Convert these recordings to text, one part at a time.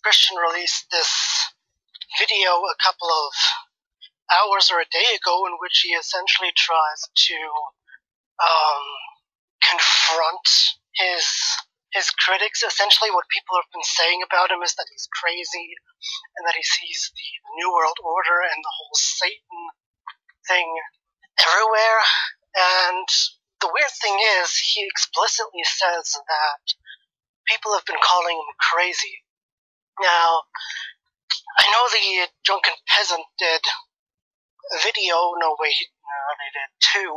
Christian released this video a couple of hours or a day ago in which he essentially tries to confront his critics. Essentially what people have been saying about him is that he's crazy and that he sees the New World Order and the whole Satan thing everywhere. And the weird thing is, he explicitly says that people have been calling him crazy. Now, I know the Drunken Peasant did a video, they did two,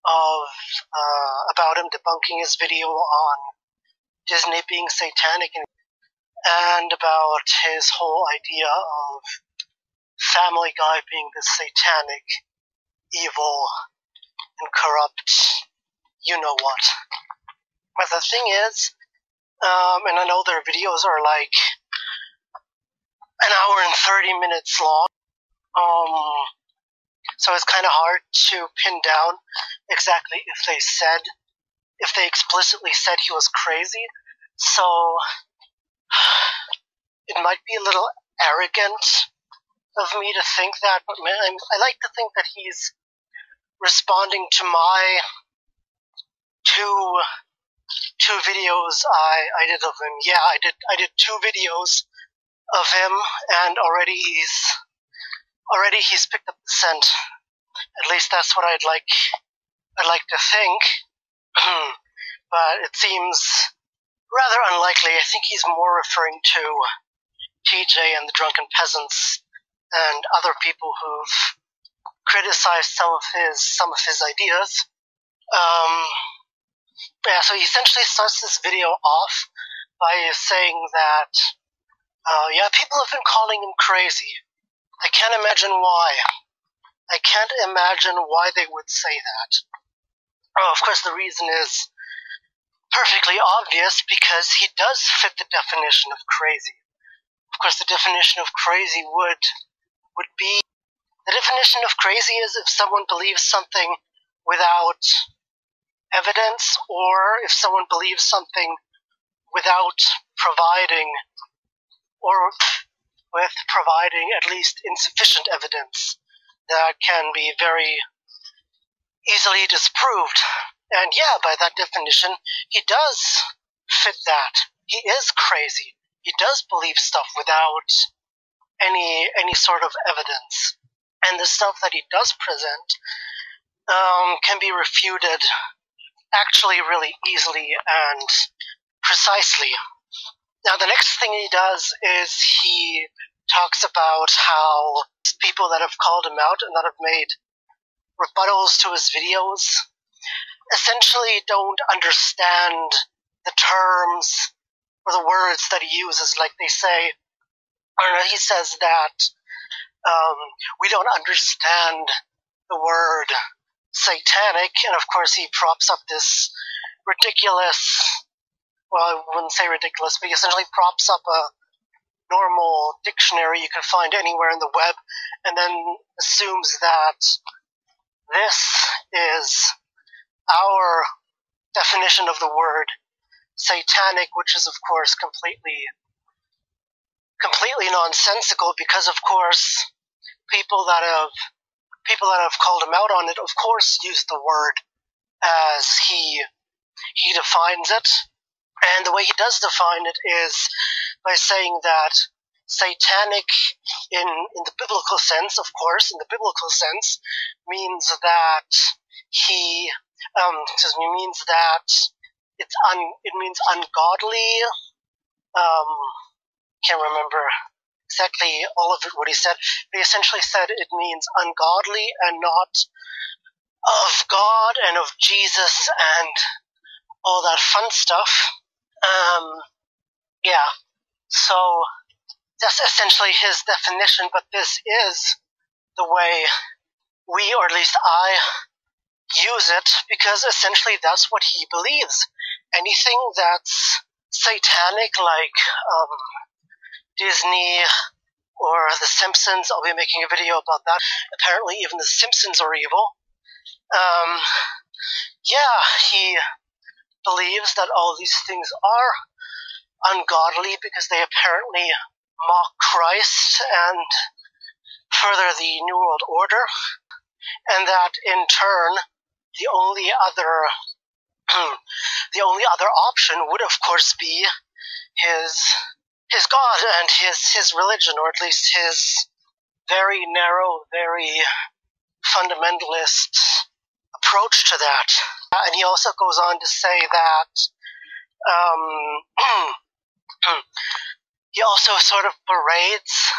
about him debunking his video on Disney being satanic and about his whole idea of Family Guy being this satanic, evil, and corrupt you-know-what. But the thing is, and I know their videos are like an hour and 30 minutes long, so it's kind of hard to pin down exactly if they explicitly said he was crazy. So it might be a little arrogant of me to think that, but I like to think that he's responding to my two videos I did of him. Yeah, I did two videos of him, and already he's picked up the scent. At least that's what I'd like to think. But it seems rather unlikely. I think he's more referring to TJ and the Drunken Peasants and other people who've criticized some of his ideas. Yeah, so he essentially starts this video off by saying that, yeah, people have been calling him crazy. I can't imagine why. I can't imagine why they would say that. Oh, of course, the reason is perfectly obvious, because he does fit the definition of crazy. Of course, the definition of crazy would be, the definition of crazy is if someone believes something without evidence, or if someone believes something without providing, or with providing at least insufficient evidence that can be very easily disproved. And yeah, by that definition, he does fit that. He is crazy. He does believe stuff without any sort of evidence. And the stuff that he does present can be refuted actually really easily and precisely. Now, the next thing he does is he talks about how people that have called him out and that have made rebuttals to his videos essentially don't understand the terms or the words that he uses. Like they say, or he says that we don't understand the word satanic, and of course he props up this ridiculous, well, I wouldn't say ridiculous, but he essentially props up a normal dictionary you can find anywhere in the web, and then assumes that this is our definition of the word satanic, which is of course completely nonsensical, because of course people that have called him out on it, of course, use the word as he defines it. And the way he does define it is by saying that satanic, in the biblical sense, of course, in the biblical sense, means that means that it means ungodly. Can't remember exactly all of it, what he said, but he essentially said it means ungodly and not of God and of Jesus and all that fun stuff. Yeah, so that's essentially his definition, but this is the way we, or at least I, use it, because essentially that's what he believes. Anything that's satanic, like Disney or The Simpsons, I'll be making a video about that. Apparently even The Simpsons are evil. Yeah, he believes that all these things ungodly because they apparently mock Christ and further the New World Order, and that in turn the only other option would of course be his God and his religion, or at least his very narrow, very fundamentalist approach to that. And he also goes on to say that he also sort of berades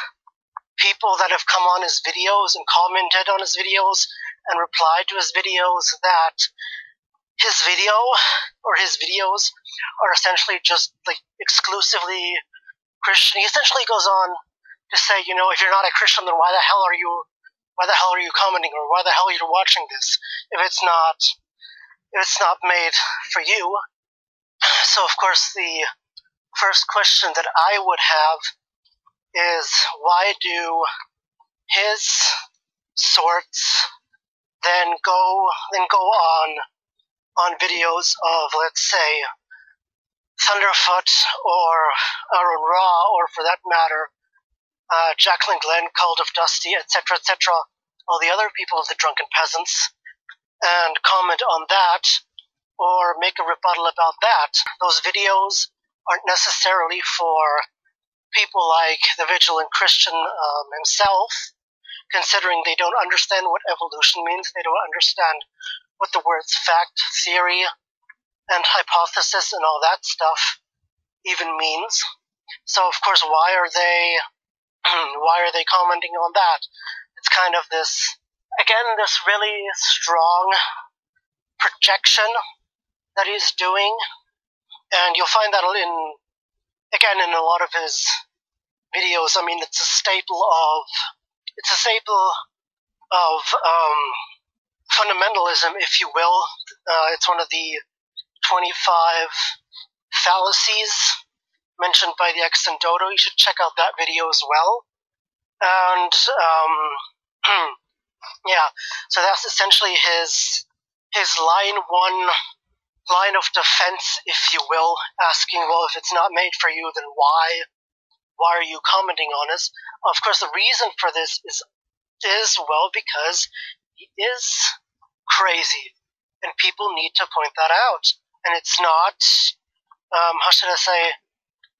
people that have come on his videos and commented on his videos and replied to his videos that his videos are essentially just like exclusively Christian. He essentially goes on to say, if you're not a Christian, then why the hell are you commenting, or why the hell are you watching this if it's not made for you? So of course the first question that I would have is, why do his sorts then go on videos of, let's say, Thunderfoot or Aaron Ra, or for that matter, Jacqueline Glenn, Cult of Dusty, etc., all the other people of the Drunken Peasants, and comment on that, or make a rebuttal about that? Those videos aren't necessarily for people like the Vigilant Christian himself, considering they don't understand what evolution means, they don't understand what the words fact, theory, and hypothesis and all that stuff even means. So of course, why are they commenting on that? It's kind of this really strong projection that he's doing, and you'll find that in a lot of his videos. I mean, it's a staple of fundamentalism, if you will. It's one of the 25 fallacies mentioned by the Extant Dodo. You should check out that video as well. And yeah, so that's essentially his line of defense, if you will, asking, well, if it's not made for you, then why are you commenting on it? Of course, the reason for this is because he is crazy, and people need to point that out. And it's not, how should I say,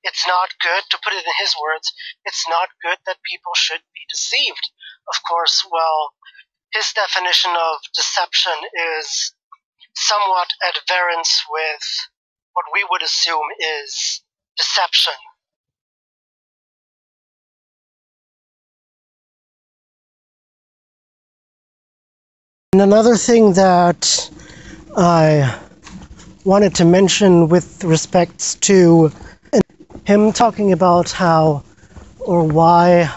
it's not good, to put it in his words, it's not good that people should be deceived. Of course, well, his definition of deception is somewhat at variance with what we would assume is deception. And another thing that I wanted to mention with respects to him talking about how, or why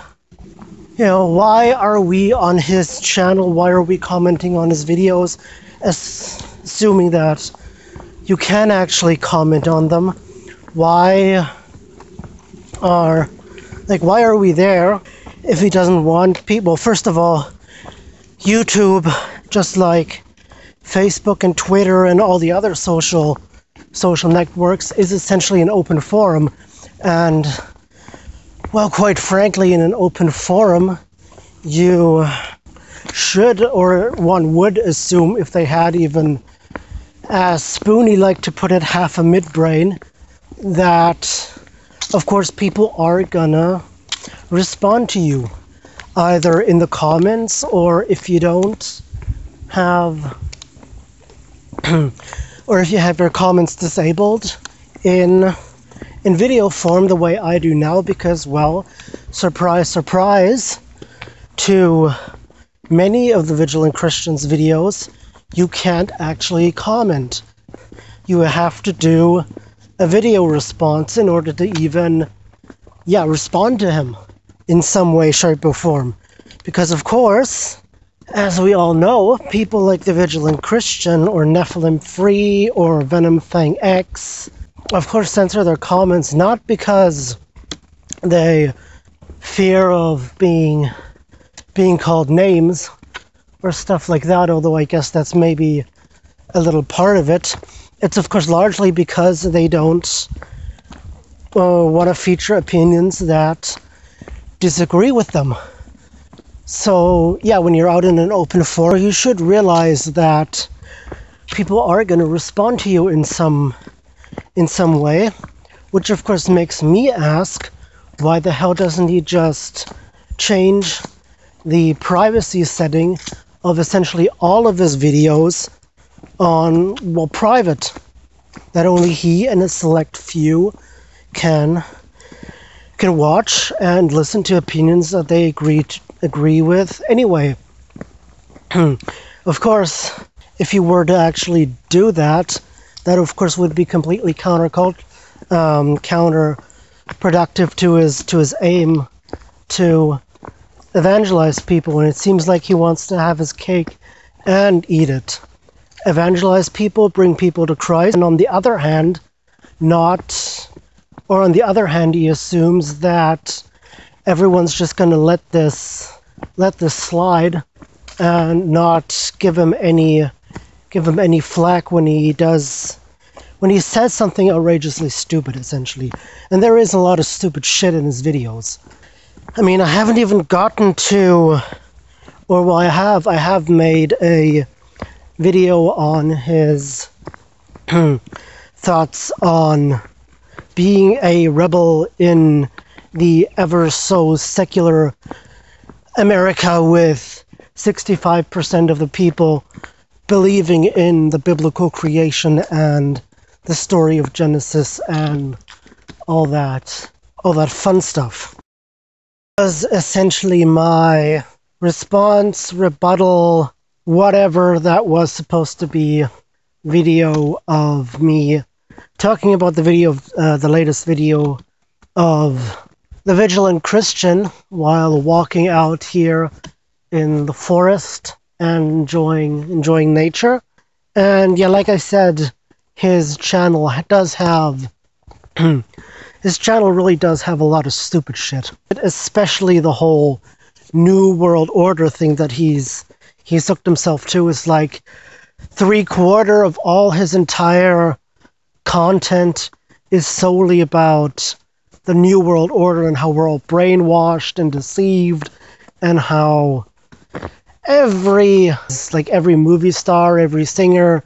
are we on his channel, why are we commenting on his videos, assuming that you can actually comment on them. Why are we there if he doesn't want people? First of all, YouTube, just like Facebook and Twitter and all the other social networks, is essentially an open forum. And, well, quite frankly, in an open forum, you should, or one would assume, if they had even, as Spoonie liked to put it, half a midbrain, that, of course, people are gonna respond to you, either in the comments, or if you don't have, or if you have your comments disabled in video form, the way I do now, because, well, surprise, surprise, to many of the Vigilant Christian's videos, you can't actually comment. You have to do a video response in order to even, respond to him in some way, shape, or form. Because, of course, as we all know, people like the Vigilant Christian, or Nephilim Free, or Venom Fang X, of course, censor their comments, not because they fear of being called names or stuff like that, although I guess that's maybe a little part of it. It's of course largely because they don't want to feature opinions that disagree with them. So yeah, when you're out in an open forum, you should realize that people are going to respond to you in some way, which of course makes me ask, why the hell doesn't he just change the privacy setting of essentially all of his videos on, well, private, that only he and a select few can watch and listen to opinions that they agree with anyway. Of course, if you were to actually do that, that of course would be completely counterproductive to his aim to evangelize people, and it seems like he wants to have his cake and eat it. Evangelize people, bring people to Christ, and on the other hand, he assumes that everyone's just going to let this slide and not give him any flack when he says something outrageously stupid, essentially. And there is a lot of stupid shit in his videos. I mean, I haven't even gotten to, or well, I have made a video on his thoughts on being a rebel in the ever so secular America, with 65% of the people believing in the biblical creation and the story of Genesis and all that fun stuff. That was essentially my response, rebuttal, whatever that was supposed to be, video of me talking about the latest video of the Vigilant Christian while walking out here in the forest and enjoying nature. And yeah, like I said, his channel really does have a lot of stupid shit, especially the whole New World Order thing that he's hooked himself to. Is like 3/4 of all his entire content is solely about the New World Order and how we're all brainwashed and deceived, and how every movie star, every singer,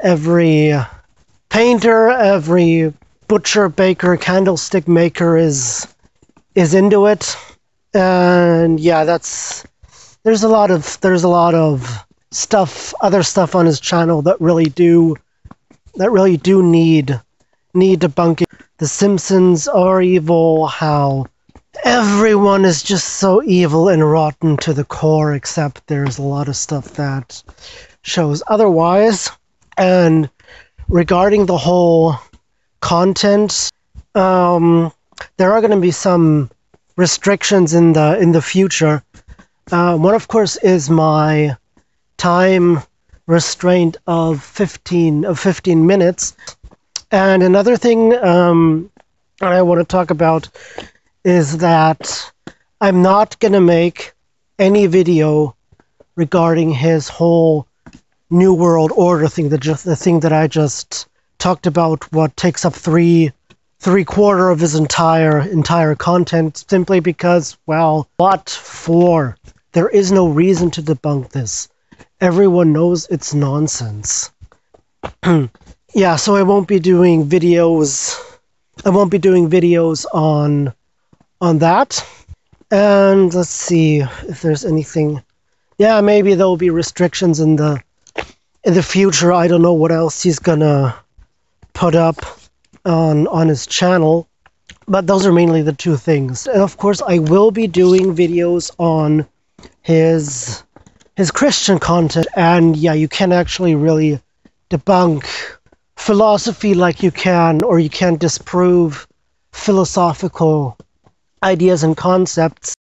every painter, every butcher, baker, candlestick maker is into it. And yeah, there's a lot of stuff, other stuff on his channel that really do need debunking. The Simpsons are evil, how everyone is just so evil and rotten to the core, except there's a lot of stuff that shows otherwise. And regarding the whole content, there are going to be some restrictions in the future. One, of course, is my time restraint of 15 minutes. And another thing I want to talk about is that I'm not going to make any video regarding his whole New World Order thing, the thing that I just talked about, what takes up 3/4 of his entire content, simply because, well, what for? There is no reason to debunk this. Everyone knows it's nonsense. Yeah, so I won't be doing videos on that. And let's see if there's anything. Yeah, maybe there'll be restrictions in the future. I don't know what else he's gonna put up on his channel, but those are mainly the two things. And of course, I will be doing videos on his Christian content. And yeah, you can actually really debunk philosophy like you can, or you can disprove philosophical ideas and concepts